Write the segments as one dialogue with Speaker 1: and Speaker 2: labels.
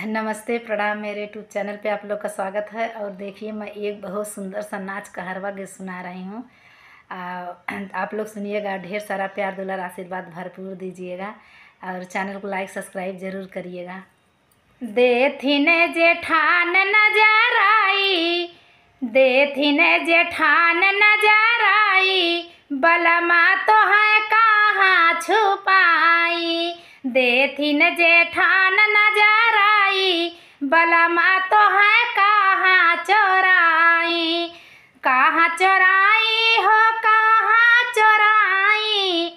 Speaker 1: नमस्ते, प्रणाम। मेरे यूट्यूब चैनल पे आप लोग का स्वागत है। और देखिए, मैं एक बहुत सुंदर सा नाच कहरवा गीत सुना रही हूँ। आप लोग सुनिएगा, ढेर सारा प्यार दुलार आशीर्वाद भरपूर दीजिएगा और चैनल को लाइक सब्सक्राइब जरूर करिएगा। देथिन जेठान नजर आई, देथिन जेठान नजर आई, बलमा तो है कहाँ छुपाई। देथिन जेठान नजर आई, बलमा तो है कहाँ चोराई। कहाँ चोराई हो, कहाँ चोराई,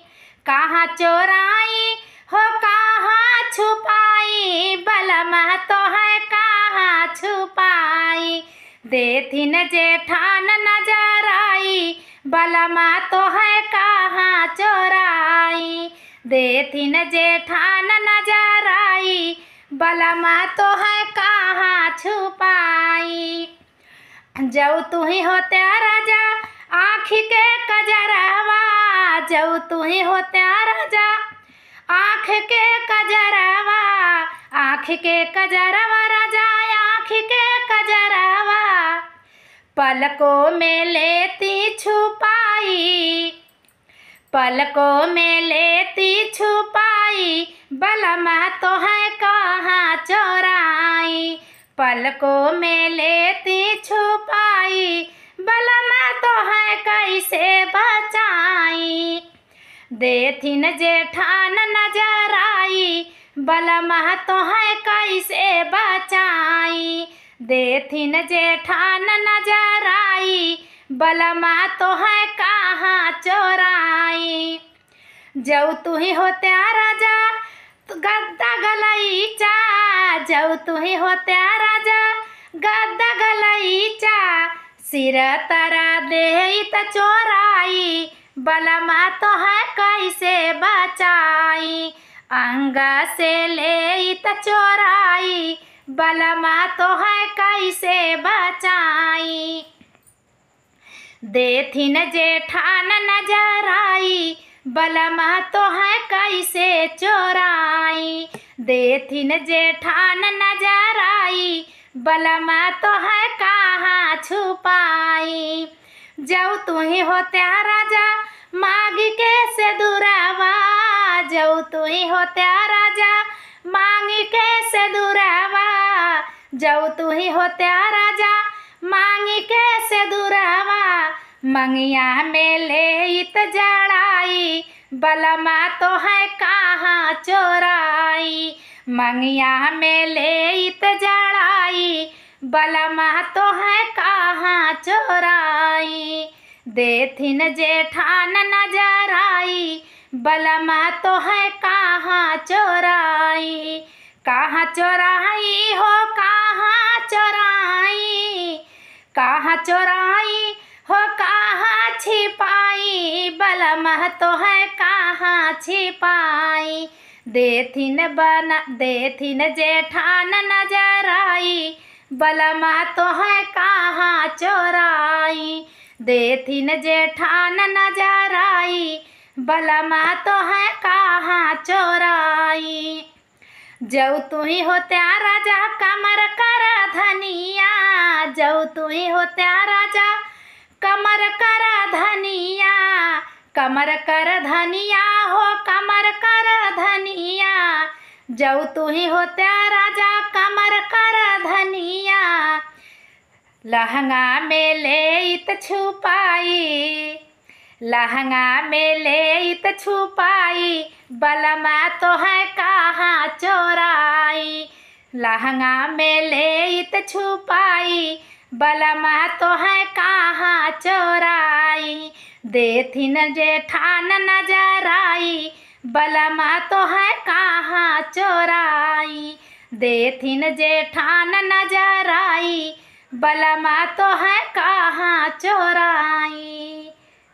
Speaker 1: कहाँ चोराई हो, कहाँ छुपाई, बलमा तो है कहाँ छुपाई। देथिन जेठान नजर आई, बलमा तो है कहाँ चोराई। देथिन जेठान नजर आई, बलमा तो है कहाँ छुपाई। जऊ तू ही होते राजा आँखी के कजरवा, जऊ तू ही होते राजा आँख के कजरवा, आँख के कजरवा राजा, आँख के कजरवा, पलकों में लेती छुपाई, पलकों में लेती छुपाई, बलमा तो है कहाँ चोराई। पलकों में लेती छुपाई, बलमा तो है कैसे बचाई। देथिन जेठान नजर आई, बलमा तो है कैसे बचाई। देथिन जेठान नजर आई, बलमा तो है कहाँ चोराई। जऊ तू ही होते राजा गद्दा गलईचा, जऊ तू ही होते राजा गद्दा गलईचा, सिर तरा दे त चोराई, बलमा तो है कैसे बचाई। अंगा से ले त चोराई, बलमा तो है कैसे बचाई। देथिन जेठान नजर आई, बलमा तो है कैसे चोराई। देथिन जेठान नजर आई, बलमा तो है कहाँ छुपाई। जऊ तू ही होते राजा मांग के से दुरावा, जऊ तू ही होते राजा मांग के से दुरावा, जऊ तू ही होते राजा मांग के से दुरावा, मंगिया में ले त जड़ाई, बलमा तो है कहाँ चोराई। मंगिया में ले त जड़ाई, बलमा तो है कहाँ चोराई। देथिन जेठान नजर आई, बलमा तो है कहाँ चोराई। कहाँ चोराई हो, कहाँ चोराई, कहाँ चोराई हो, कहाँ छिपाई, बलमा तो है कहाँ छिपाई। देथिन जेठान नजर आई, बलमा तो है कहाँ चोराई। देथिन जेठान नजर आई, बलमा तो है कहाँ चोराई। जऊ तू ही होते राजा कमर कर धनिया, जऊ तू ही होते राजा कमर कर धनिया, कमर कर धनिया हो, कमर कर धनिया, जऊ तू ही होते राजा कमर कर धनिया। लहंगा में ले त छुपाई, लहंगा में ले त छुपाई, बलमा तो है कहाँ चोराई। लहंगा में ले त छुपाई, बलमा तो है कहाँ चोराई। देथिन जेठान नजर आई, बलमा तो है कहाँ चोराई। देथिन जेठान नजर आई, बलमा तो है कहाँ चोराई।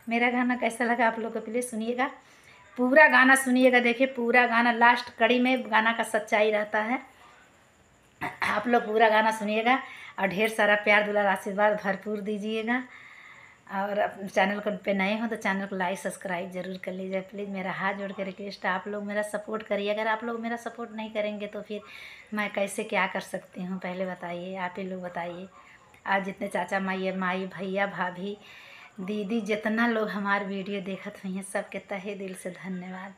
Speaker 1: मेरा गाना कैसा लगा आप लोग को प्लीज़ सुनिएगा, पूरा गाना सुनिएगा। देखिए, पूरा गाना लास्ट कड़ी में गाना का सच्चाई रहता है। आप लोग पूरा गाना सुनिएगा और ढेर सारा प्यार दुलार आशीर्वाद भरपूर दीजिएगा। और चैनल को पे नए हो तो चैनल को लाइक सब्सक्राइब जरूर कर लीजिए प्लीज़। मेरा हाथ जोड़ के रिक्वेस्ट है, आप लोग मेरा सपोर्ट करिए। अगर आप लोग मेरा सपोर्ट नहीं करेंगे तो फिर मैं कैसे क्या कर सकती हूँ, पहले बताइए, आप ही लोग बताइए। आज जितने चाचा माई भैया भाभी दीदी जितना लोग हमारे वीडियो देखत हुई हैं, सबके तहे दिल से धन्यवाद।